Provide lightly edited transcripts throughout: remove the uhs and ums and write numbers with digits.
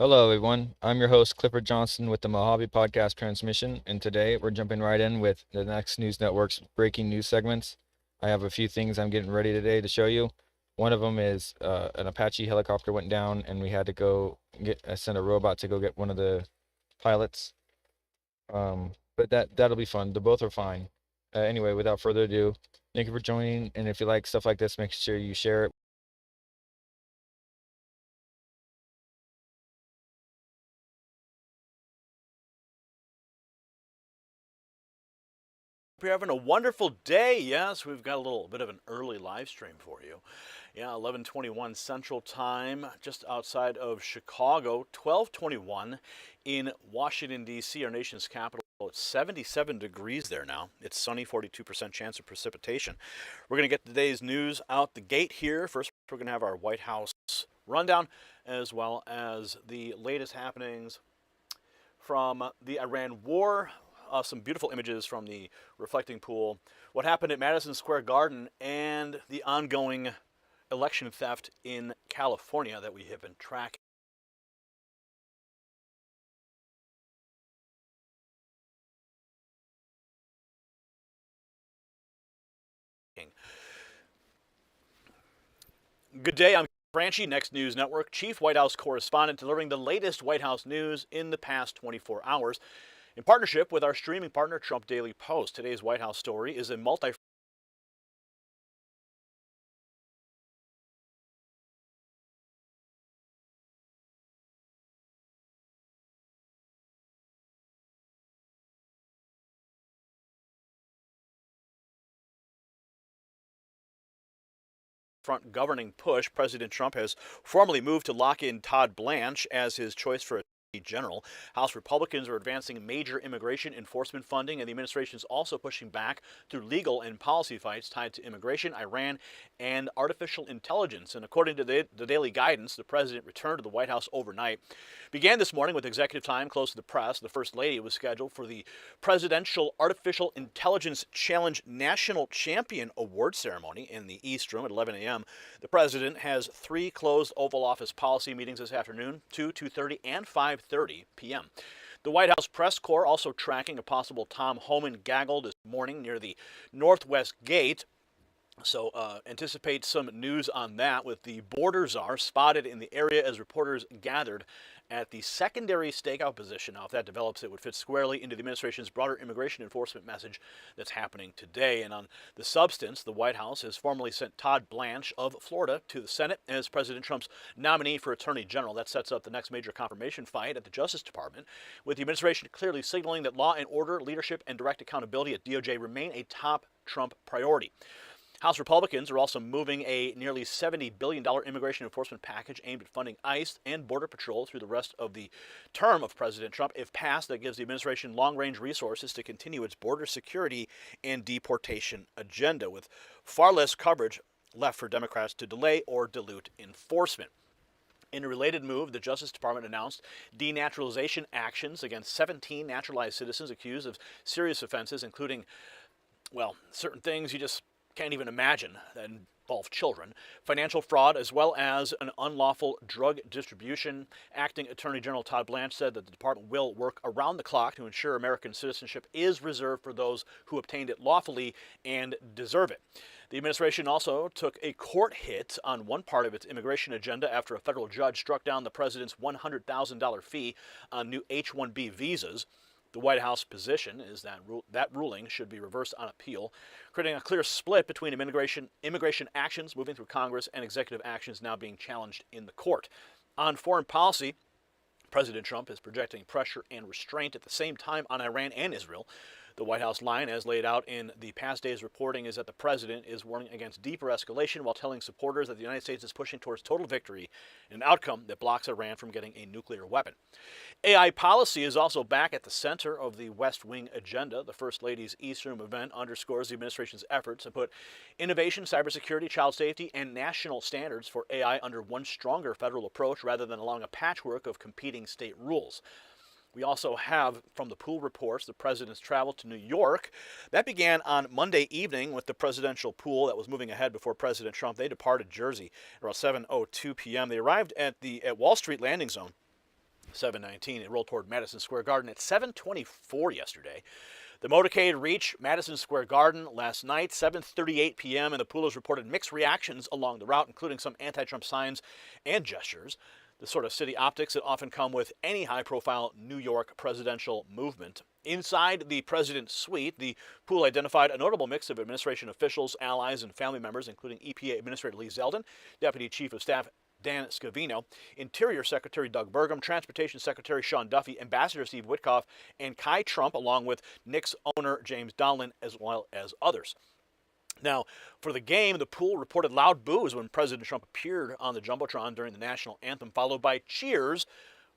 Hello, everyone. I'm your host, Clifford Johnson, with the Mojave Podcast Transmission, and today we're jumping right in with the Next News Network's breaking news segments. I have a few things I'm getting ready today to show you. One of them is an Apache helicopter went down, and we had to go send a robot to go get one of the pilots. But that'll be fun. The both are fine. Anyway, without further ado, thank you for joining, and if you like stuff like this, make sure you share it. Hope you're having a wonderful day. Yes, we've got a little bit of an early live stream for you. Yeah, 11:21 Central Time, just outside of Chicago, 12:21 in Washington D.C., our nation's capital. It's 77 degrees there now. It's sunny, 42% chance of precipitation. We're going to get today's news out the gate here. First, we're going to have our White House rundown, as well as the latest happenings from the Iran war. Some beautiful images from the reflecting pool, what happened at Madison Square Garden, and the ongoing election theft in California that we have been tracking. Good day, I'm Franchi, Next News Network, Chief White House Correspondent, delivering the latest White House news in the past 24 hours. In partnership with our streaming partner, Trump Daily Post, today's White House story is a multi front governing push. President Trump has formally moved to lock in Todd Blanche as his choice for General. House Republicans are advancing major immigration enforcement funding, and the administration is also pushing back through legal and policy fights tied to immigration, Iran, and artificial intelligence. And according to the daily guidance, the president returned to the White House overnight. Began this morning with executive time close to the press. The First Lady was scheduled for the Presidential Artificial Intelligence Challenge National Champion Award ceremony in the East Room at 11 a.m. The president has three closed Oval Office policy meetings this afternoon, 2:30, and 5:30 p.m. The White House press corps also tracking a possible Tom Homan gaggle this morning near the Northwest Gate. So anticipate some news on that, with the border czar spotted in the area as reporters gathered at the secondary stakeout position. Now, if that develops, it would fit squarely into the administration's broader immigration enforcement message that's happening today. And on the substance, the White House has formally sent Todd Blanche of Florida to the Senate as President Trump's nominee for Attorney General. That sets up the next major confirmation fight at the Justice Department, with the administration clearly signaling that law and order, leadership, and direct accountability at DOJ remain a top Trump priority. House Republicans are also moving a nearly $70 billion immigration enforcement package aimed at funding ICE and Border Patrol through the rest of the term of President Trump. If passed, that gives the administration long-range resources to continue its border security and deportation agenda, with far less coverage left for Democrats to delay or dilute enforcement. In a related move, the Justice Department announced denaturalization actions against 17 naturalized citizens accused of serious offenses, including, well, certain things you just can't even imagine that involve children, financial fraud, as well as an unlawful drug distribution. Acting Attorney General Todd Blanche said that the department will work around the clock to ensure American citizenship is reserved for those who obtained it lawfully and deserve it. The administration also took a court hit on one part of its immigration agenda after a federal judge struck down the president's $100,000 fee on new H-1B visas. The White House position is that that ruling should be reversed on appeal, creating a clear split between immigration actions moving through Congress and executive actions now being challenged in the court. On foreign policy, President Trump is projecting pressure and restraint at the same time on Iran and Israel. The White House line, as laid out in the past day's reporting, is that the president is warning against deeper escalation while telling supporters that the United States is pushing towards total victory, an outcome that blocks Iran from getting a nuclear weapon. AI policy is also back at the center of the West Wing agenda. The First Lady's East Room event underscores the administration's efforts to put innovation, cybersecurity, child safety, and national standards for AI under one stronger federal approach rather than allowing a patchwork of competing state rules. We also have, from the pool reports, the president's travel to New York. That began on Monday evening with the presidential pool that was moving ahead before President Trump. They departed Jersey around 7:02 p.m. They arrived at Wall Street Landing Zone 7:19. It rolled toward Madison Square Garden at 7:24 yesterday. The motorcade reached Madison Square Garden last night, 7:38 p.m., and the poolers reported mixed reactions along the route, including some anti-Trump signs and gestures, the sort of city optics that often come with any high-profile New York presidential movement. Inside the president's suite, the pool identified a notable mix of administration officials, allies, and family members, including EPA Administrator Lee Zeldin, Deputy Chief of Staff Dan Scavino, Interior Secretary Doug Burgum, Transportation Secretary Sean Duffy, Ambassador Steve Witkoff, and Kai Trump, along with Knicks owner James Donlin, as well as others. Now, for the game, the pool reported loud boos when President Trump appeared on the Jumbotron during the national anthem, followed by cheers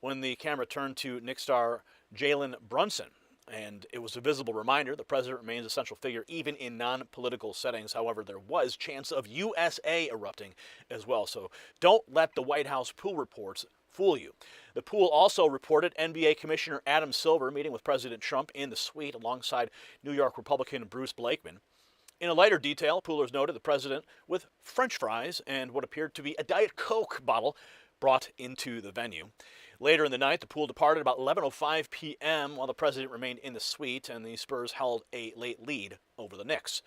when the camera turned to Knicks star Jalen Brunson. And it was a visible reminder the president remains a central figure even in non-political settings. However, there was chance of USA erupting as well. So don't let the White House pool reports fool you. The pool also reported NBA Commissioner Adam Silver meeting with President Trump in the suite alongside New York Republican Bruce Blakeman. In a lighter detail, poolers noted the president with French fries and what appeared to be a Diet Coke bottle brought into the venue. Later in the night, the pool departed about 11:05 p.m. while the president remained in the suite, and the Spurs held a late lead over the Knicks.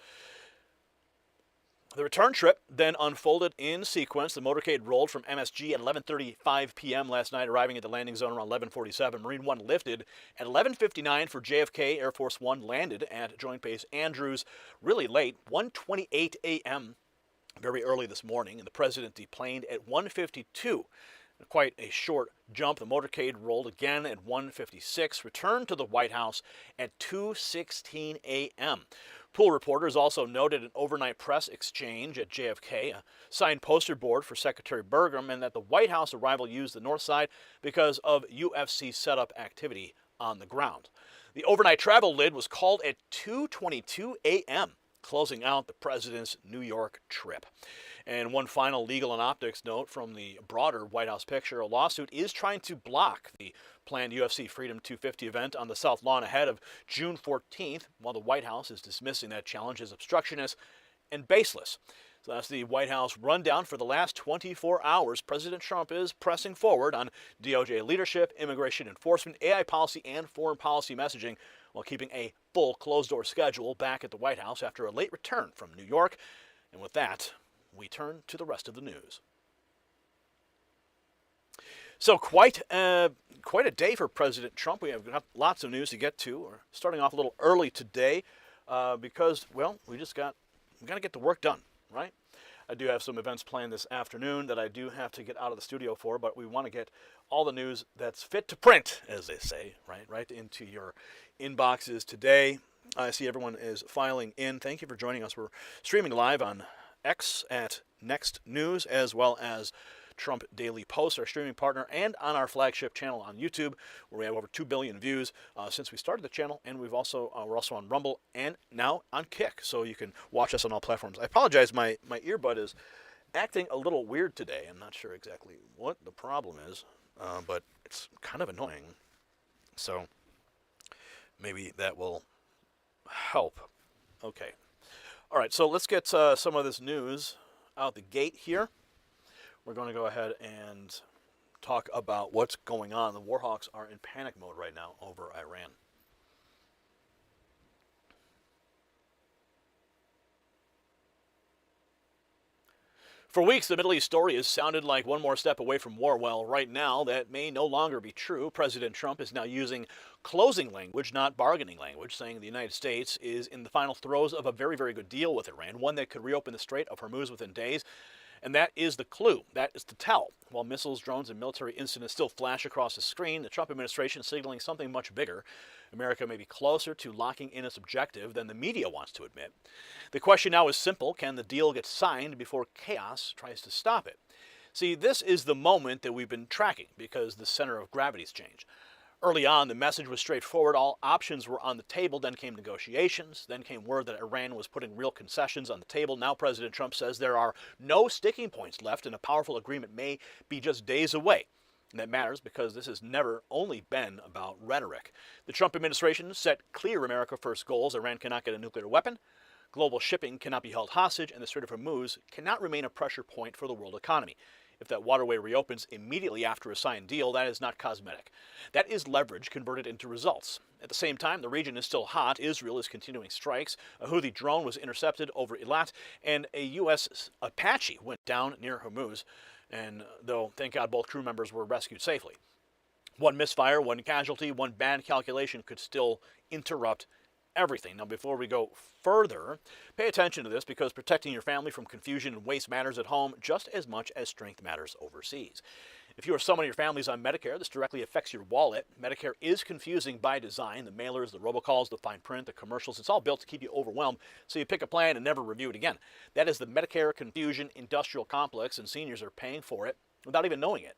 The return trip then unfolded in sequence. The motorcade rolled from MSG at 11:35 p.m. last night, arriving at the landing zone around 11:47. Marine One lifted at 11:59 for JFK. Air Force One landed at Joint Base Andrews really late, 1:28 a.m., very early this morning, and the president deplaned at 1:52. Quite a short jump. The motorcade rolled again at 1:56, returned to the White House at 2:16 a.m. Pool reporters also noted an overnight press exchange at JFK, a signed poster board for Secretary Burgum, and that the White House arrival used the north side because of UFC setup activity on the ground. The overnight travel lid was called at 2:22 a.m., closing out the president's New York trip. And one final legal and optics note from the broader White House picture: a lawsuit is trying to block the planned UFC Freedom 250 event on the South Lawn ahead of June 14th, while the White House is dismissing that challenge as obstructionist and baseless. So that's the White House rundown for the last 24 hours. President Trump is pressing forward on DOJ leadership, immigration enforcement, AI policy, and foreign policy messaging, while keeping a full closed-door schedule back at the White House after a late return from New York. And with that, we turn to the rest of the news. So quite a day for President Trump. We have got lots of news to get to. We're starting off a little early today because, well, we got to get the work done, right? I do have some events planned this afternoon that I do have to get out of the studio for, but we want to get all the news that's fit to print, as they say, right into your inboxes today. I see everyone is filing in. Thank you for joining us. We're streaming live on X at Next News, as well as Trump Daily Post, our streaming partner, and on our flagship channel on YouTube, where we have over 2 billion views since we started the channel, and we're also on Rumble and now on Kick, so you can watch us on all platforms. I apologize, my earbud is acting a little weird today. I'm not sure exactly what the problem is, but it's kind of annoying, so maybe that will help. Okay. All right, so let's get some of this news out the gate here. We're going to go ahead and talk about what's going on. The Warhawks are in panic mode right now over Iran. For weeks, the Middle East story has sounded like one more step away from war. Well, right now, that may no longer be true. President Trump is now using closing language, not bargaining language, saying the United States is in the final throes of a very, very good deal with Iran, one that could reopen the Strait of Hormuz within days. And that is the clue. That is the tell. While missiles, drones, and military incidents still flash across the screen, the Trump administration is signaling something much bigger. America may be closer to locking in its objective than the media wants to admit. The question now is simple. Can the deal get signed before chaos tries to stop it? See, this is the moment that we've been tracking because the center of gravity's changed. Early on, the message was straightforward. All options were on the table. Then came negotiations. Then came word that Iran was putting real concessions on the table. Now President Trump says there are no sticking points left and a powerful agreement may be just days away. And that matters because this has never only been about rhetoric. The Trump administration set clear America First goals. Iran cannot get a nuclear weapon. Global shipping cannot be held hostage. And the Strait of Hormuz cannot remain a pressure point for the world economy. If that waterway reopens immediately after a signed deal, that is not cosmetic. That is leverage converted into results. At the same time, the region is still hot. Israel is continuing strikes. A Houthi drone was intercepted over Eilat, and a U.S. Apache went down near Hormuz. And though, thank God, both crew members were rescued safely. One misfire, one casualty, one bad calculation could still interrupt everything. Now, before we go further, pay attention to this because protecting your family from confusion and waste matters at home just as much as strength matters overseas. If you or someone in your family is on Medicare, this directly affects your wallet. Medicare is confusing by design. The mailers, the robocalls, the fine print, the commercials, it's all built to keep you overwhelmed, so you pick a plan and never review it again. That is the Medicare confusion industrial complex, and seniors are paying for it without even knowing it.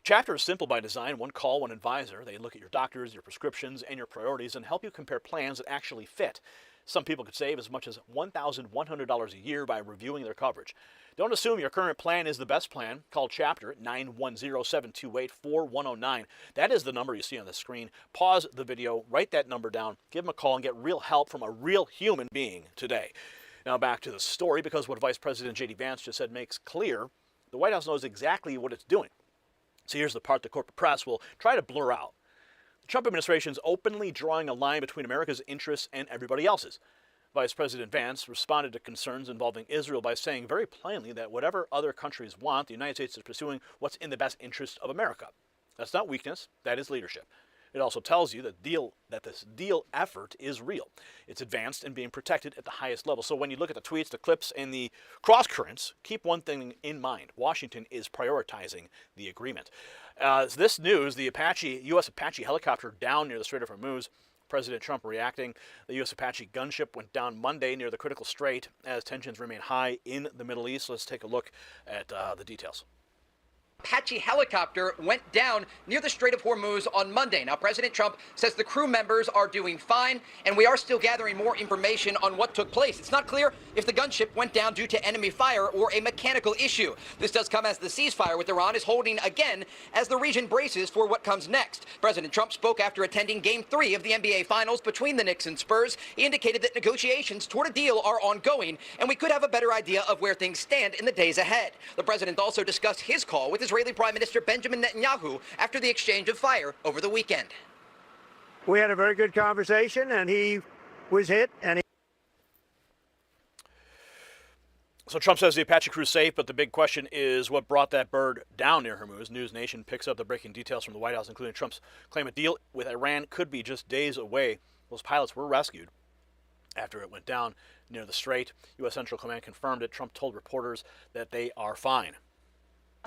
Chapter is simple by design. One call, one advisor. They look at your doctors, your prescriptions, and your priorities and help you compare plans that actually fit. Some people could save as much as $1,100 a year by reviewing their coverage. Don't assume your current plan is the best plan. Call Chapter at 910-728-4109. That is the number you see on the screen. Pause the video, write that number down, give them a call, and get real help from a real human being today. Now back to the story, because what Vice President J.D. Vance just said makes clear the White House knows exactly what it's doing. So here's the part the corporate press will try to blur out. The Trump administration is openly drawing a line between America's interests and everybody else's. Vice President Vance responded to concerns involving Israel by saying very plainly that whatever other countries want, the United States is pursuing what's in the best interest of America. That's not weakness, that is leadership. It also tells you that this deal effort is real. It's advanced and being protected at the highest level. So when you look at the tweets, the clips, and the cross currents, keep one thing in mind. Washington is prioritizing the agreement. This news, the U.S. Apache helicopter down near the Strait of Hormuz, President Trump reacting. The U.S. Apache gunship went down Monday near the critical strait as tensions remain high in the Middle East. Let's take a look at the details. Apache helicopter went down near the Strait of Hormuz on Monday. Now, President Trump says the crew members are doing fine, and we are still gathering more information on what took place. It's not clear if the gunship went down due to enemy fire or a mechanical issue. This does come as the ceasefire with Iran is holding again as the region braces for what comes next. President Trump spoke after attending Game 3 of the NBA Finals between the Knicks and Spurs. He indicated that negotiations toward a deal are ongoing, and we could have a better idea of where things stand in the days ahead. The president also discussed his call with Israeli Prime Minister Benjamin Netanyahu after the exchange of fire over the weekend. We had a very good conversation, and he was hit, and So Trump says the Apache crew's safe, but the big question is what brought that bird down near Hormuz. News Nation picks up the breaking details from the White House, including Trump's claim a deal with Iran could be just days away. Those pilots were rescued after it went down near the strait. U.S. Central Command confirmed it. Trump told reporters that they are fine.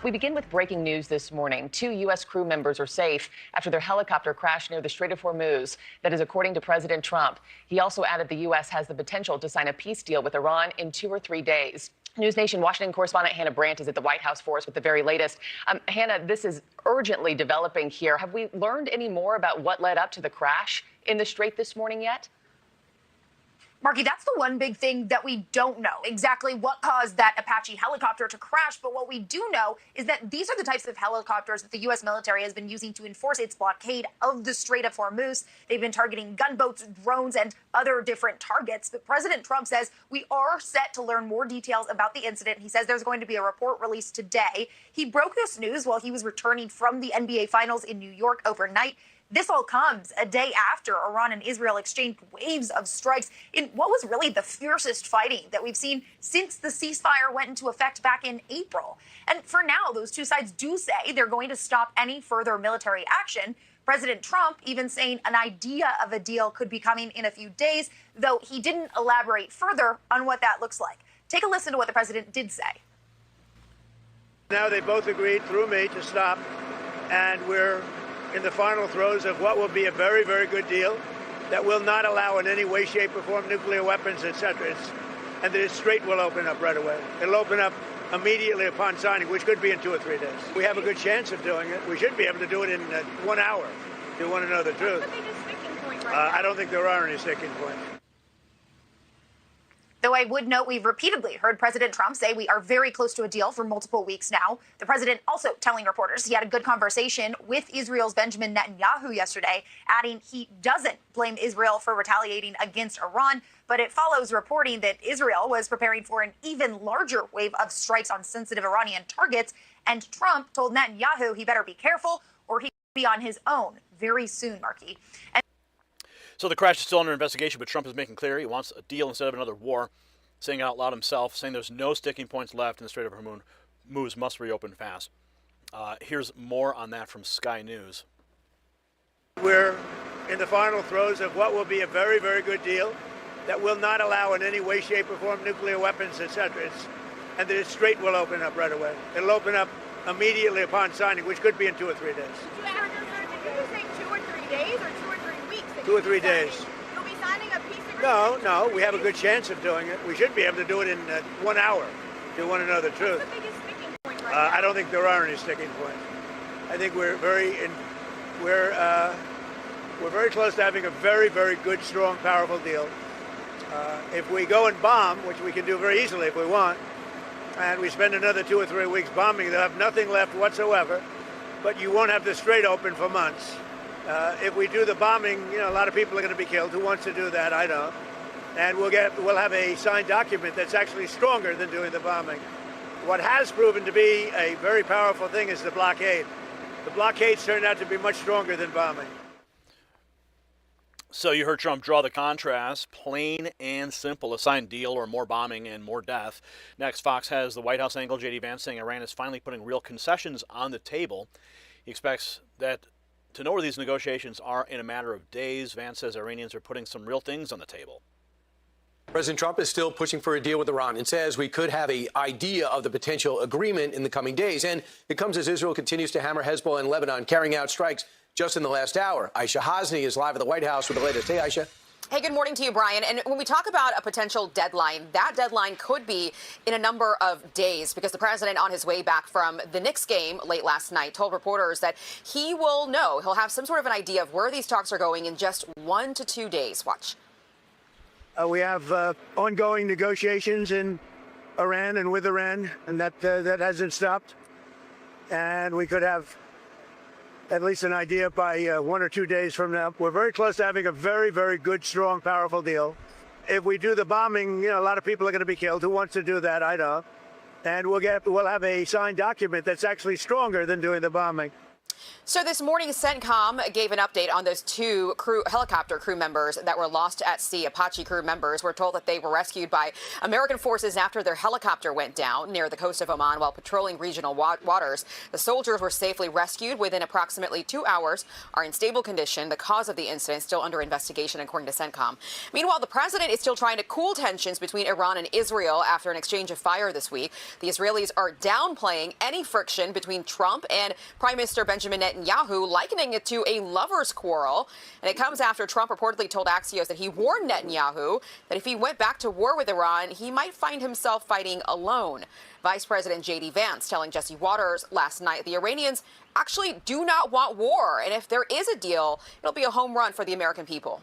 We begin with breaking news this morning. 2 U.S. crew members are safe after their helicopter crashed near the Strait of Hormuz. That is according to President Trump. He also added the U.S. has the potential to sign a peace deal with Iran in 2 or 3 days. News Nation Washington correspondent Hannah Brandt is at the White House for us with the very latest. Hannah, this is urgently developing here. Have we learned any more about what led up to the crash in the Strait this morning yet? Marky, that's the one big thing that we don't know, exactly what caused that Apache helicopter to crash. But what we do know is that these are the types of helicopters that the U.S. military has been using to enforce its blockade of the Strait of Hormuz. They've been targeting gunboats, drones, and other different targets. But President Trump says we are set to learn more details about the incident. He says there's going to be a report released today. He broke this news while he was returning from the NBA Finals in New York overnight. This all comes a day after Iran and Israel exchanged waves of strikes in what was really the fiercest fighting that we've seen since the ceasefire went into effect back in April. And for now, those two sides do say they're going to stop any further military action. President Trump even saying an idea of a deal could be coming in a few days, though he didn't elaborate further on what that looks like. Take a listen to what the president did say. now they both agreed through me to stop, and we're in the final throes of what will be a very, very good deal that will not allow in any way, shape, or form nuclear weapons, etc. And the strait will open up right away. It'll open up immediately upon signing, which could be in 2 or 3 days. We have a good chance of doing it. We should be able to do it in 1 hour, if you want to know the truth. I don't think there are any sticking points. Though I would note we've repeatedly heard President Trump say we are very close to a deal for multiple weeks now. The president also telling reporters he had a good conversation with Israel's Benjamin Netanyahu yesterday, adding he doesn't blame Israel for retaliating against Iran, but it follows reporting that Israel was preparing for an even larger wave of strikes on sensitive Iranian targets, and Trump told Netanyahu he better be careful or he could be on his own very soon, Marky. So the crash is still under investigation, but Trump is making clear he wants a deal instead of another war, saying it out loud himself, saying there's no sticking points left in the Strait of Hormuz must reopen fast. Here's more on that from Sky News. We're in the final throes of what will be a very, very good deal that will not allow in any way, shape, or form nuclear weapons, etc. And the strait will open up right away. It'll open up immediately upon signing, which could be in 2 or 3 days. Did you say 2 or 3 days or 2 or 3 weeks? 2 or 3 days. You'll be signing a peace agreement? No, we have a good chance of doing it. We should be able to do it in 1 hour, if you want to know the truth. What's the biggest sticking point right now? I don't think there are any sticking points. I think we're very close to having a very, very good, strong, powerful deal. If we go and bomb, which we can do very easily if we want, and we spend another 2 or 3 weeks bombing, they'll have nothing left whatsoever, but you won't have the strait open for months. If we do the bombing, a lot of people are going to be killed. Who wants to do that? I don't. And we'll have a signed document that's actually stronger than doing the bombing. What has proven to be a very powerful thing is the blockade. The blockades turned out to be much stronger than bombing. So you heard Trump draw the contrast, plain and simple, a signed deal or more bombing and more death. Next, Fox has the White House angle, J.D. Vance, saying Iran is finally putting real concessions on the table. He expects that to know where these negotiations are in a matter of days. Vance says Iranians are putting some real things on the table. President Trump is still pushing for a deal with Iran and says we could have an idea of the potential agreement in the coming days. And it comes as Israel continues to hammer Hezbollah in Lebanon, carrying out strikes just in the last hour. Aisha Hasni is live at the White House with the latest. Hey, Aisha. Hey, good morning to you, Brian. And when we talk about a potential deadline, that deadline could be in a number of days because the president, on his way back from the Knicks game late last night, told reporters that he'll have some sort of an idea of where these talks are going in just 1 to 2 days. Watch. We have ongoing negotiations in Iran and with Iran, and that hasn't stopped. And we could have at least an idea by 1 or 2 days from now. We're very close to having a very, very good, strong, powerful deal. If we do the bombing, a lot of people are going to be killed. Who wants to do that? I don't. And we'll have a signed document that's actually stronger than doing the bombing. So this morning, CENTCOM gave an update on those 2 helicopter crew members that were lost at sea. Apache crew members were told that they were rescued by American forces after their helicopter went down near the coast of Oman while patrolling regional waters. The soldiers were safely rescued within approximately 2 hours, are in stable condition. The cause of the incident still under investigation, according to CENTCOM. Meanwhile, the president is still trying to cool tensions between Iran and Israel after an exchange of fire this week. The Israelis are downplaying any friction between Trump and Prime Minister Benjamin Netanyahu, likening it to a lover's quarrel. And it comes after Trump reportedly told Axios that he warned Netanyahu that if he went back to war with Iran, he might find himself fighting alone. Vice President J.D. Vance telling Jesse Waters last night the Iranians actually do not want war. And if there is a deal, it'll be a home run for the American people.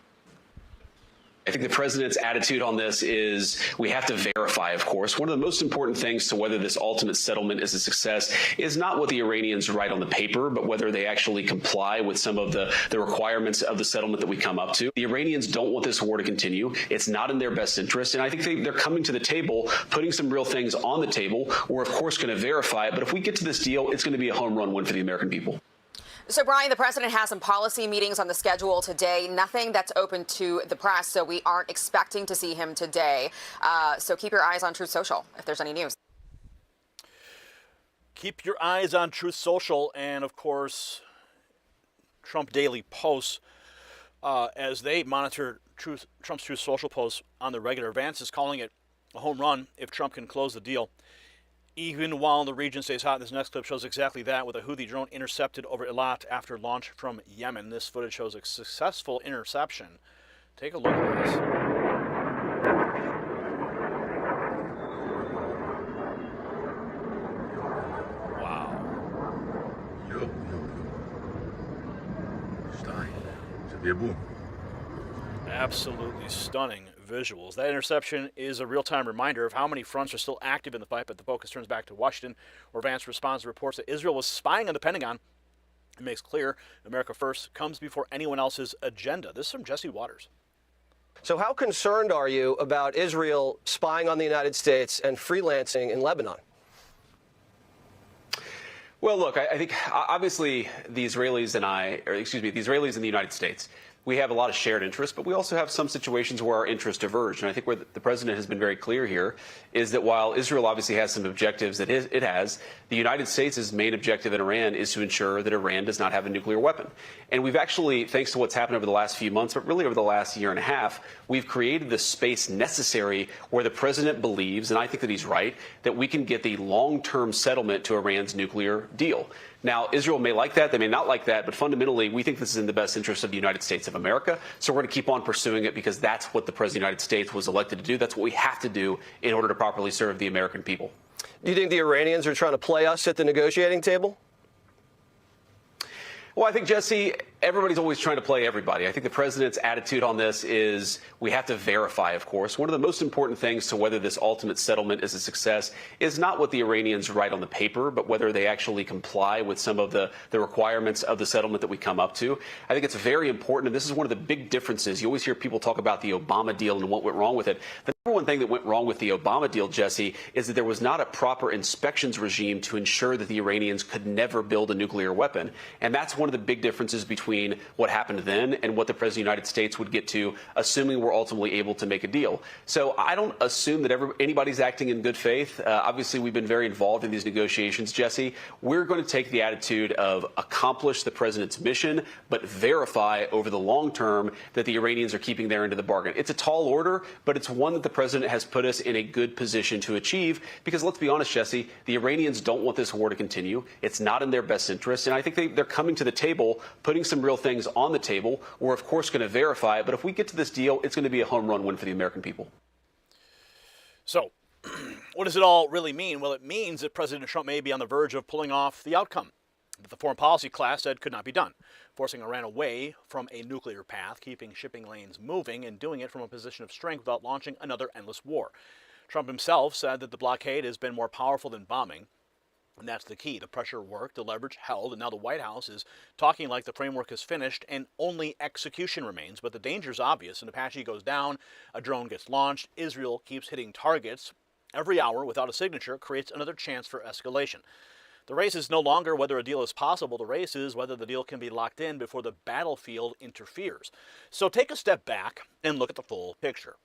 I think the president's attitude on this is we have to verify, of course. One of the most important things to whether this ultimate settlement is a success is not what the Iranians write on the paper, but whether they actually comply with some of the requirements of the settlement that we come up to. The Iranians don't want this war to continue. It's not in their best interest. And I think they're coming to the table, putting some real things on the table. We're, of course, going to verify it. But if we get to this deal, it's going to be a home run win for the American people. So, Brian, the president has some policy meetings on the schedule today. Nothing that's open to the press, so we aren't expecting to see him today. So keep your eyes on Truth Social if there's any news. Keep your eyes on Truth Social and, of course, Trump Daily Posts as they monitor Trump's Truth Social posts on the regular. Vance is calling it a home run if Trump can close the deal. Even while the region stays hot, this next clip shows exactly that, with a Houthi drone intercepted over Eilat after launch from Yemen. This footage shows a successful interception. Take a look at this. Wow. Absolutely stunning visuals. That interception is a real-time reminder of how many fronts are still active in the fight, but the focus turns back to Washington, where Vance responds to reports that Israel was spying on the Pentagon. It makes clear America First comes before anyone else's agenda. This is from Jesse Waters. So how concerned are you about Israel spying on the United States and freelancing in Lebanon? Well, look, I think obviously the Israelis and the United States, we have a lot of shared interests, but we also have some situations where our interests diverge. And I think where the president has been very clear here is that while Israel obviously has some objectives that it has, the United States' main objective in Iran is to ensure that Iran does not have a nuclear weapon. And we've actually, thanks to what's happened over the last few months, but really over the last year and a half, we've created the space necessary where the president believes, and I think that he's right, that we can get the long-term settlement to Iran's nuclear deal. Now, Israel may like that, they may not like that, but fundamentally, we think this is in the best interest of the United States of America. So we're going to keep on pursuing it because that's what the President of the United States was elected to do. That's what we have to do in order to properly serve the American people. Do you think the Iranians are trying to play us at the negotiating table? Well, I think, Jesse, everybody's always trying to play everybody. I think the president's attitude on this is we have to verify, of course. One of the most important things to whether this ultimate settlement is a success is not what the Iranians write on the paper, but whether they actually comply with some of the requirements of the settlement that we come up to. I think it's very important, and this is one of the big differences. You always hear people talk about the Obama deal and what went wrong with it. The number one thing that went wrong with the Obama deal, Jesse, is that there was not a proper inspections regime to ensure that the Iranians could never build a nuclear weapon. And that's one of the big differences between what happened then and what the President of the United States would get to, assuming we're ultimately able to make a deal. So I don't assume that anybody's acting in good faith. Obviously, we've been very involved in these negotiations, Jesse. We're going to take the attitude of accomplish the president's mission, but verify over the long term that the Iranians are keeping their end of the bargain. It's a tall order, but it's one that the president has put us in a good position to achieve because, let's be honest, Jesse, the Iranians don't want this war to continue. It's not in their best interest. And I think they're coming to the table, putting some real things on the table. We're, of course, going to verify it. But if we get to this deal, it's going to be a home run win for the American people. So what does it all really mean? Well, it means that President Trump may be on the verge of pulling off the outcome that the foreign policy class said could not be done, forcing Iran away from a nuclear path, keeping shipping lanes moving, and doing it from a position of strength without launching another endless war. Trump himself said that the blockade has been more powerful than bombing. And that's the key. The pressure worked, the leverage held, and now the White House is talking like the framework is finished and only execution remains. But the danger's obvious. An Apache goes down, a drone gets launched, Israel keeps hitting targets. Every hour without a signature creates another chance for escalation. The race is no longer whether a deal is possible. The race is whether the deal can be locked in before the battlefield interferes. So take a step back and look at the full picture.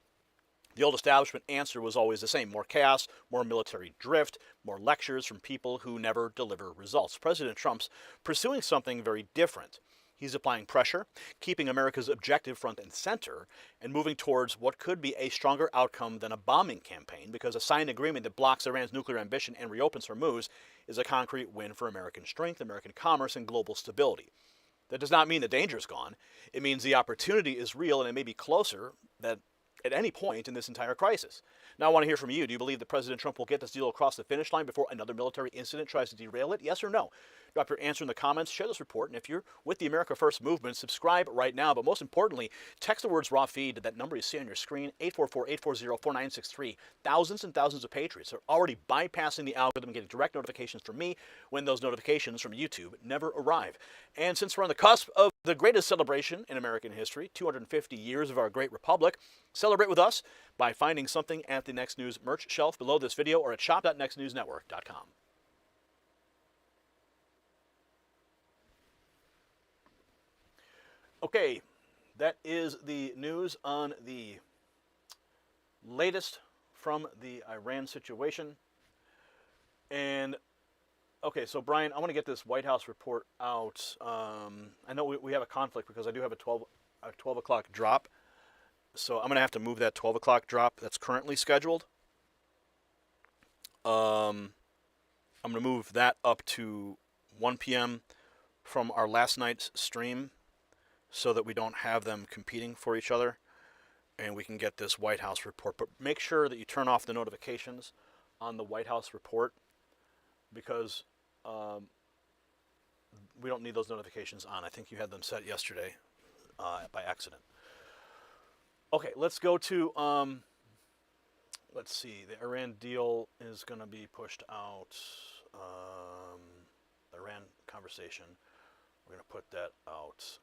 The old establishment answer was always the same: more chaos, more military drift, more lectures from people who never deliver results. President Trump's pursuing something very different. He's applying pressure, keeping America's objective front and center, and moving towards what could be a stronger outcome than a bombing campaign, because a signed agreement that blocks Iran's nuclear ambition and reopens Hormuz is a concrete win for American strength, American commerce, and global stability. That does not mean the danger is gone. It means the opportunity is real, and it may be closer than at any point in this entire crisis. Now, I want to hear from you. Do you believe that President Trump will get this deal across the finish line before another military incident tries to derail it? Yes or no? Drop your answer in the comments, share this report, and if you're with the America First movement, subscribe right now. But most importantly, text the words raw feed to that number you see on your screen, 844-840-4963. Thousands and thousands of patriots are already bypassing the algorithm and getting direct notifications from me when those notifications from YouTube never arrive. And since we're on the cusp of the greatest celebration in American history, 250 years of our great republic, celebrate with us by finding something at the Next News merch shelf below this video or at shop.nextnewsnetwork.com. Okay, that is the news on the latest from the Iran situation. And, okay, so Brian, I want to get this White House report out. I know we have a conflict because I do have a 12 o'clock drop. So I'm going to have to move that 12 o'clock drop that's currently scheduled. I'm going to move that up to 1 p.m. from our last night's stream so that we don't have them competing for each other and we can get this White House report. But make sure that you turn off the notifications on the White House report because we don't need those notifications on. I think you had them set yesterday by accident. Okay, let's go to, let's see, the Iran deal is going to be pushed out. Iran conversation, we're going to put that out.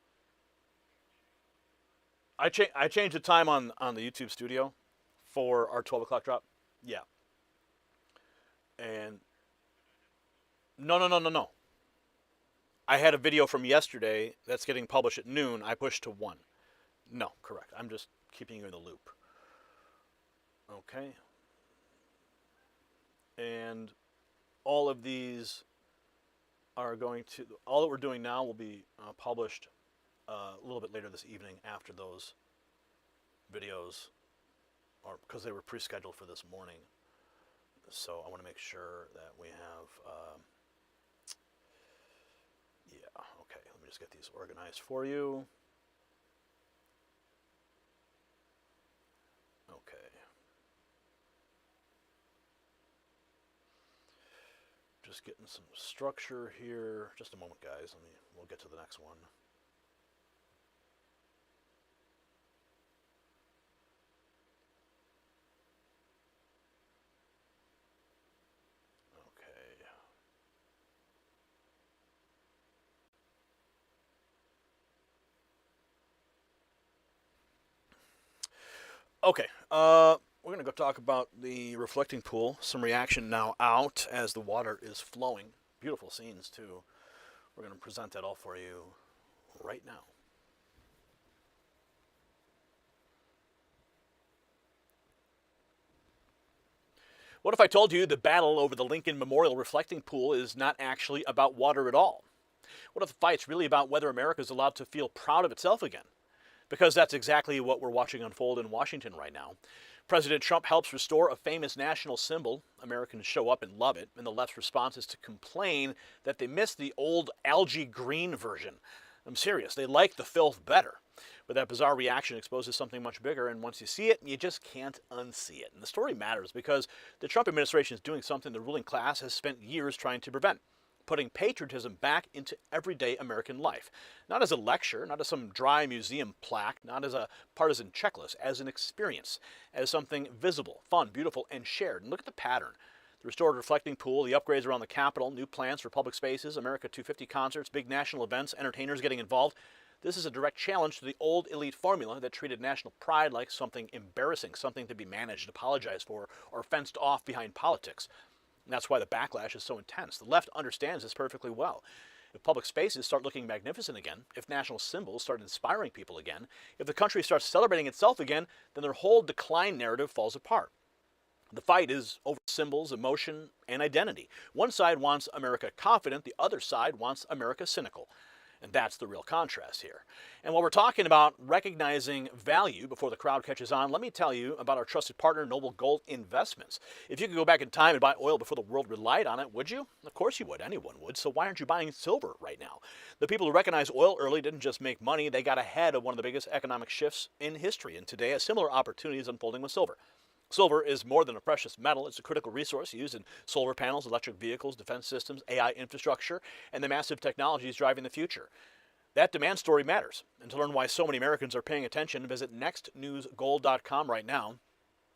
I changed the time on the YouTube studio for our 12 o'clock drop. Yeah. And no. I had a video from yesterday that's getting published at noon. I pushed to 1. No, correct. I'm just keeping you in the loop. Okay. And all of these are going to, all that we're doing now will be published a little bit later this evening after those videos, or because they were pre-scheduled for this morning. So I want to make sure that we have, yeah, okay, let me just get these organized for you. Okay. Just getting some structure here. Just a moment, guys. We'll get to the next one. Okay, we're going to go talk about the reflecting pool. Some reaction now out as the water is flowing. Beautiful scenes, too. We're going to present that all for you right now. What if I told you the battle over the Lincoln Memorial reflecting pool is not actually about water at all? What if the fight's really about whether America is allowed to feel proud of itself again? Because that's exactly what we're watching unfold in Washington right now. President Trump helps restore a famous national symbol. Americans show up and love it, and the left's response is to complain that they miss the old algae green version. I'm serious, they like the filth better. But that bizarre reaction exposes something much bigger, and once you see it, you just can't unsee it. And the story matters because the Trump administration is doing something the ruling class has spent years trying to prevent. Putting patriotism back into everyday American life. Not as a lecture, not as some dry museum plaque, not as a partisan checklist, as an experience, as something visible, fun, beautiful, and shared. And look at the pattern. The restored reflecting pool, the upgrades around the Capitol, new plans for public spaces, America 250 concerts, big national events, entertainers getting involved. This is a direct challenge to the old elite formula that treated national pride like something embarrassing, something to be managed, apologized for, or fenced off behind politics. And that's why the backlash is so intense. The left understands this perfectly well. If public spaces start looking magnificent again, if national symbols start inspiring people again, if the country starts celebrating itself again, then their whole decline narrative falls apart. The fight is over symbols, emotion, and identity. One side wants America confident, the other side wants America cynical. And that's the real contrast here. And while we're talking about recognizing value before the crowd catches on, let me tell you about our trusted partner, Noble Gold Investments. If you could go back in time and buy oil before the world relied on it, would you? Of course you would. Anyone would. So why aren't you buying silver right now? The people who recognized oil early didn't just make money. They got ahead of one of the biggest economic shifts in history. And today, a similar opportunity is unfolding with silver. Silver is more than a precious metal. It's a critical resource used in solar panels, electric vehicles, defense systems, AI infrastructure, and the massive technologies driving the future. That demand story matters. And to learn why so many Americans are paying attention, visit nextnewsgold.com right now.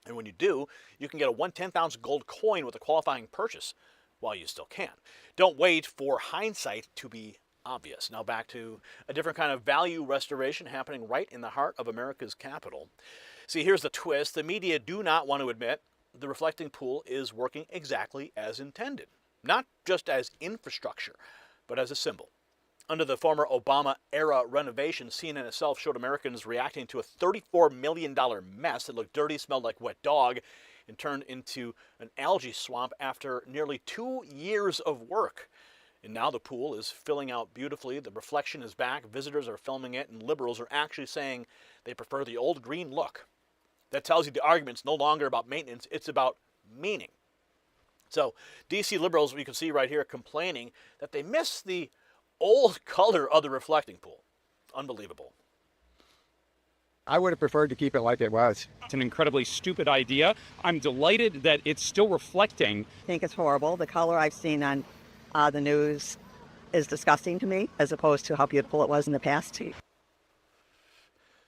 And when you do, you can get a 1/10 ounce gold coin with a qualifying purchase while you still can. Don't wait for hindsight to be obvious. Now back to a different kind of value restoration happening right in the heart of America's capital. See, here's the twist. The media do not want to admit the reflecting pool is working exactly as intended. Not just as infrastructure, but as a symbol. Under the former Obama-era renovation, CNN itself showed Americans reacting to a $34 million mess that looked dirty, smelled like wet dog, and turned into an algae swamp after nearly 2 years of work. And now the pool is filling out beautifully. The reflection is back. Visitors are filming it, and liberals are actually saying they prefer the old green look. That tells you the argument's no longer about maintenance, it's about meaning. So, DC liberals, we can see right here, complaining that they miss the old color of the reflecting pool. Unbelievable. I would have preferred to keep it like it was. It's an incredibly stupid idea. I'm delighted that it's still reflecting. I think it's horrible. The color I've seen on the news is disgusting to me, as opposed to how beautiful it was in the past.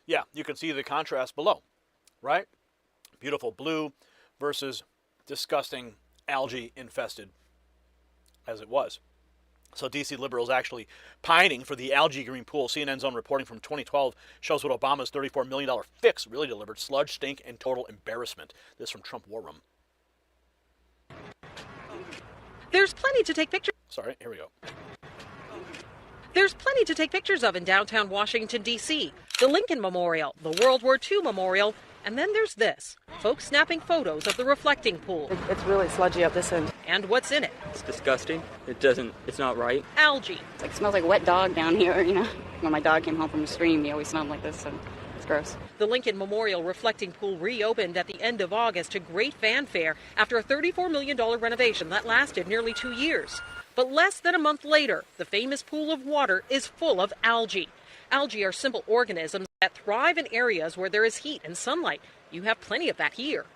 Yeah, you can see the contrast below. right? Beautiful blue versus disgusting algae infested as it was. So D.C. liberals actually pining for the algae green pool. CNN's own reporting from 2012 shows what Obama's $34 million fix really delivered: sludge, stink, and total embarrassment. This from Trump War Room. There's plenty to take pictures. Sorry, here we go. There's plenty to take pictures of in downtown Washington, D.C. The Lincoln Memorial, the World War II Memorial, and then there's this. Folks snapping photos of the reflecting pool. It's really sludgy up this end. And what's in it? It's disgusting. It's not right. Algae. It smells like wet dog down here, you know. When my dog came home from the stream, he always smelled like this, so it's gross. The Lincoln Memorial reflecting pool reopened at the end of August to great fanfare after a $34 million renovation that lasted nearly 2 years. But less than a month later, the famous pool of water is full of algae. Algae are simple organisms that thrive in areas where there is heat and sunlight. You have plenty of that here.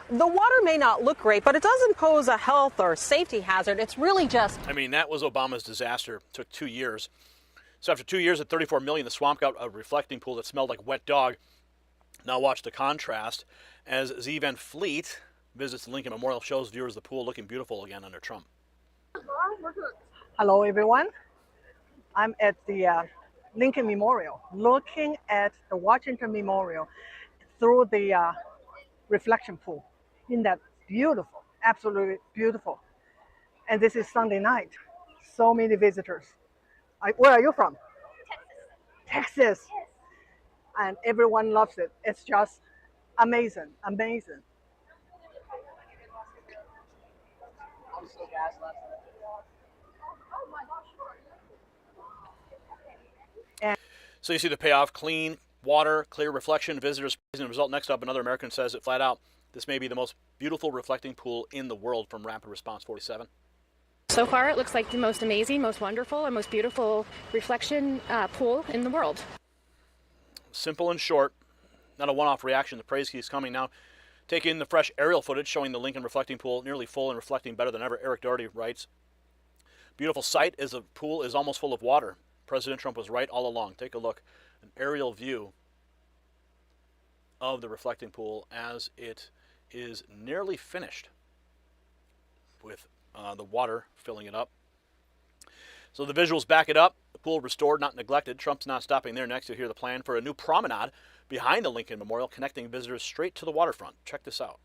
The water may not look great, but it doesn't pose a health or safety hazard. It's really just... I mean, that was Obama's disaster. It took 2 years. So after 2 years at $34 million, the swamp got a reflecting pool that smelled like wet dog. Now watch the contrast as Z Van Fleet visits the Lincoln Memorial, shows viewers the pool looking beautiful again under Trump. Hello, everyone. I'm at the Lincoln Memorial, looking at the Washington Memorial through the reflection pool. Isn't that beautiful? Absolutely beautiful. And this is Sunday night. So many visitors. Where are you from? Texas. Texas. Yes. And everyone loves it. It's just amazing, amazing. So you see the payoff: clean water, clear reflection, visitors praising the result. Next up, another American says it flat out: this may be the most beautiful reflecting pool in the world, from Rapid Response 47. So far, it looks like the most amazing, most wonderful, and most beautiful reflection pool in the world. Simple and short, not a one-off reaction. The praise keeps coming. Now, take in the fresh aerial footage showing the Lincoln reflecting pool nearly full and reflecting better than ever. Eric Doherty writes, beautiful sight as the pool is almost full of water. President Trump was right all along. Take a look, an aerial view of the reflecting pool as it is nearly finished with the water filling it up. So the visuals back it up. The pool restored, not neglected. Trump's not stopping there. Next, you'll hear the plan for a new promenade behind the Lincoln Memorial, connecting visitors straight to the waterfront. Check this out.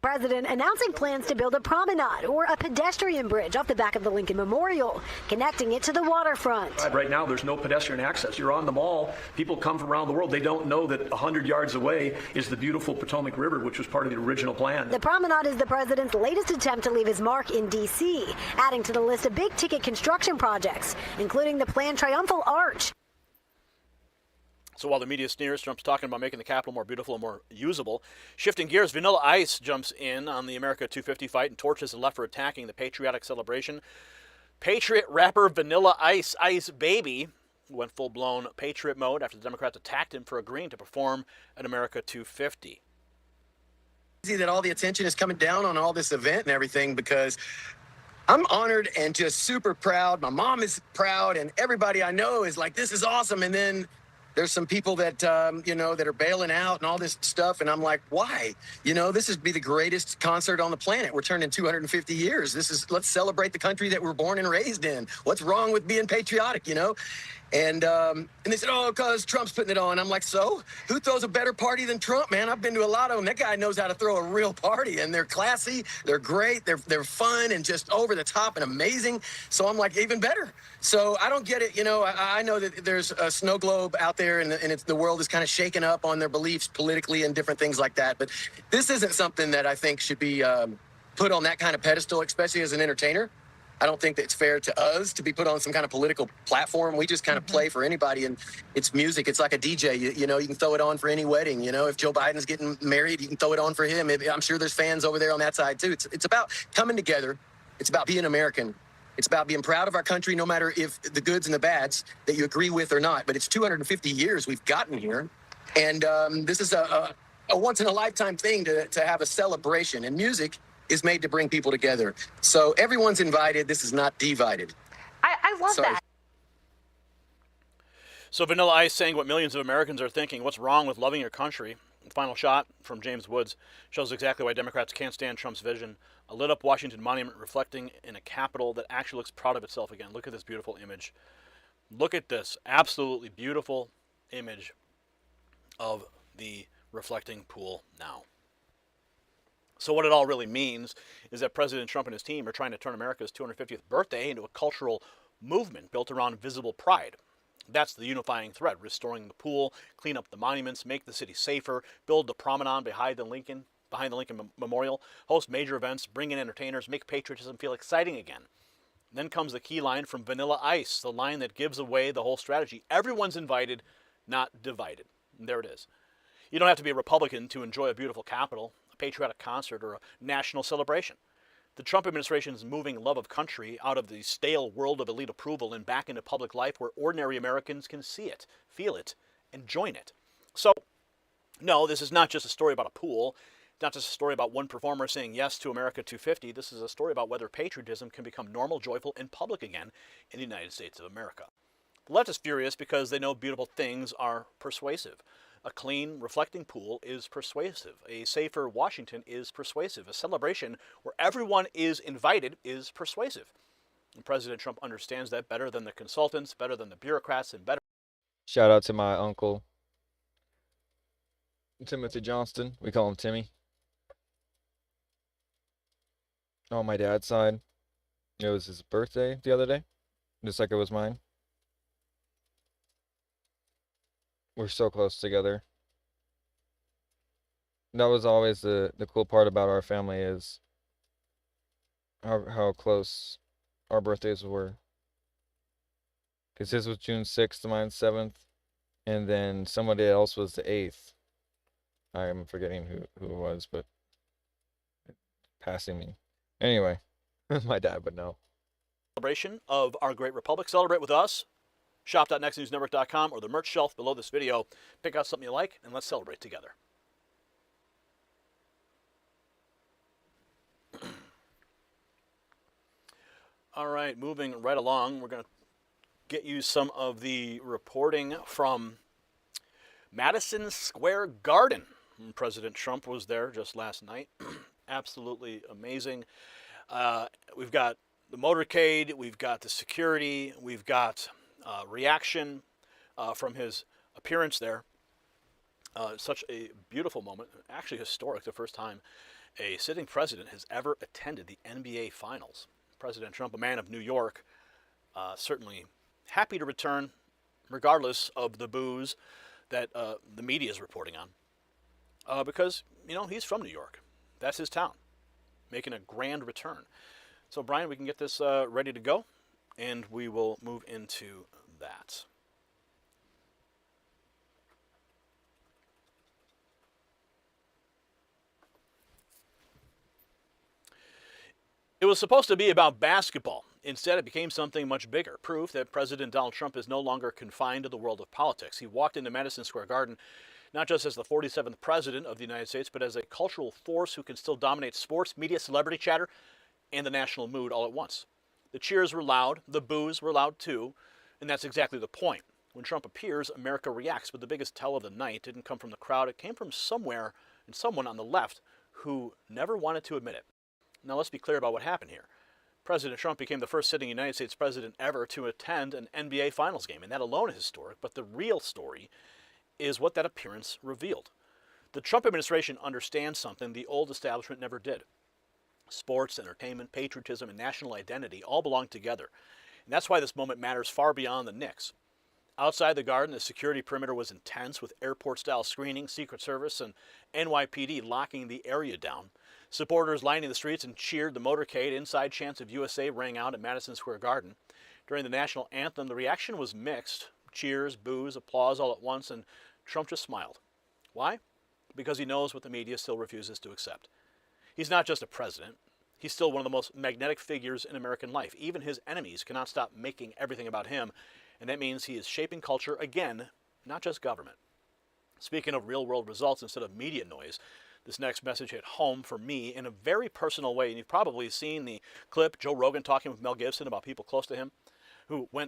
President announcing plans to build a promenade or a pedestrian bridge off the back of the Lincoln Memorial, connecting it to the waterfront. Right now, there's no pedestrian access. You're on the mall. People come from around the world. They don't know that 100 yards away is the beautiful Potomac River, which was part of the original plan. The promenade is the president's latest attempt to leave his mark in D.C., adding to the list of big-ticket construction projects, including the planned Triumphal Arch. So while the media sneers, Trump's talking about making the Capitol more beautiful and more usable. Shifting gears, Vanilla Ice jumps in on the America 250 fight and torches the left for attacking the patriotic celebration. Patriot rapper Vanilla Ice, Ice Baby, went full-blown patriot mode after the Democrats attacked him for agreeing to perform at America 250. See that all the attention is coming down on all this event and everything, because I'm honored and just super proud. My mom is proud, and everybody I know is like, this is awesome. And then there's some people that, that are bailing out and all this stuff. And I'm like, why? This would be the greatest concert on the planet. We're turning 250 years. Let's celebrate the country that we're born and raised in. What's wrong with being patriotic, And they said, oh, because Trump's putting it on. I'm like, so? Who throws a better party than Trump, man? I've been to a lot of them. That guy knows how to throw a real party, and they're classy, they're great, they're fun and just over the top and amazing. So I'm like, even better. So I don't get it. I know that there's a snow globe out there, and the world is kind of shaken up on their beliefs politically and different things like that. But this isn't something that I think should be put on that kind of pedestal, especially as an entertainer. I don't think that it's fair to us to be put on some kind of political platform. We just kind of play for anybody, and it's music. It's like a DJ. You can throw it on for any wedding. If Joe Biden's getting married, you can throw it on for him. I'm sure there's fans over there on that side too. It's about coming together. It's about being American. It's about being proud of our country, no matter if the goods and the bads that you agree with or not. But it's 250 years we've gotten here, and this is a once-in-a-lifetime thing to have a celebration. And music is made to bring people together. So everyone's invited. This is not divided. I love that. So Vanilla Ice saying what millions of Americans are thinking: what's wrong with loving your country? The final shot from James Woods shows exactly why Democrats can't stand Trump's vision. A lit-up Washington monument reflecting in a Capitol that actually looks proud of itself again. Look at this beautiful image. Look at this absolutely beautiful image of the reflecting pool now. So what it all really means is that President Trump and his team are trying to turn America's 250th birthday into a cultural movement built around visible pride. That's the unifying thread: restoring the pool, clean up the monuments, make the city safer, build the promenade behind the Lincoln Memorial, host major events, bring in entertainers, make patriotism feel exciting again. Then comes the key line from Vanilla Ice, the line that gives away the whole strategy. Everyone's invited, not divided. And there it is. You don't have to be a Republican to enjoy a beautiful Capitol, a patriotic concert, or a national celebration. The Trump administration is moving love of country out of the stale world of elite approval and back into public life where ordinary Americans can see it, feel it, and join it. So, no, this is not just a story about a pool. It's not just a story about one performer saying yes to America 250. This is a story about whether patriotism can become normal, joyful, and public again in the United States of America. The left is furious because they know beautiful things are persuasive. A clean, reflecting pool is persuasive. A safer Washington is persuasive. A celebration where everyone is invited is persuasive. And President Trump understands that better than the consultants, better than the bureaucrats, and better. Shout out to my uncle, Timothy Johnston. We call him Timmy. On my dad's side, it was his birthday the other day, just like it was mine. We're so close together. That was always the cool part about our family, is how close our birthdays were. Because his was June 6th, mine's 7th, and then somebody else was the 8th. I'm forgetting who it was, but passing me. Anyway, my dad would know. Celebration of our great republic. Celebrate with us. Shop.nextnewsnetwork.com or the merch shelf below this video. Pick out something you like and let's celebrate together. All right, moving right along, we're going to get you some of the reporting from Madison Square Garden. President Trump was there just last night. Absolutely amazing. We've got the motorcade, we've got the security, we've got reaction from his appearance there. Such a beautiful moment, actually historic, the first time a sitting president has ever attended the NBA Finals. President Trump, a man of New York, certainly happy to return, regardless of the boos that the media is reporting on, because, you know, he's from New York. That's his town, making a grand return. So, Brian, we can get this ready to go, and we will move into that. It was supposed to be about basketball. Instead, it became something much bigger, proof that President Donald Trump is no longer confined to the world of politics. He walked into Madison Square Garden not just as the 47th president of the United States, but as a cultural force who can still dominate sports, media, celebrity chatter, and the national mood all at once. The cheers were loud, the boos were loud too, and that's exactly the point. When Trump appears, America reacts, but the biggest tell of the night didn't come from the crowd. It came from somewhere and someone on the left who never wanted to admit it. Now let's be clear about what happened here. President Trump became the first sitting United States president ever to attend an NBA Finals game, and that alone is historic, but the real story is what that appearance revealed. The Trump administration understands something the old establishment never did. Sports, entertainment, patriotism, and national identity all belong together. And that's why this moment matters far beyond the Knicks. Outside the Garden, the security perimeter was intense, with airport-style screening, Secret Service, and NYPD locking the area down. Supporters lining the streets and cheered the motorcade. Inside chants of USA rang out at Madison Square Garden. During the national anthem, the reaction was mixed. Cheers, boos, applause all at once, and Trump just smiled. Why? Because he knows what the media still refuses to accept. He's not just a president. He's still one of the most magnetic figures in American life. Even his enemies cannot stop making everything about him, and that means he is shaping culture again, not just government. Speaking of real-world results instead of media noise, this next message hit home for me in a very personal way, and you've probably seen the clip, Joe Rogan talking with Mel Gibson about people close to him who went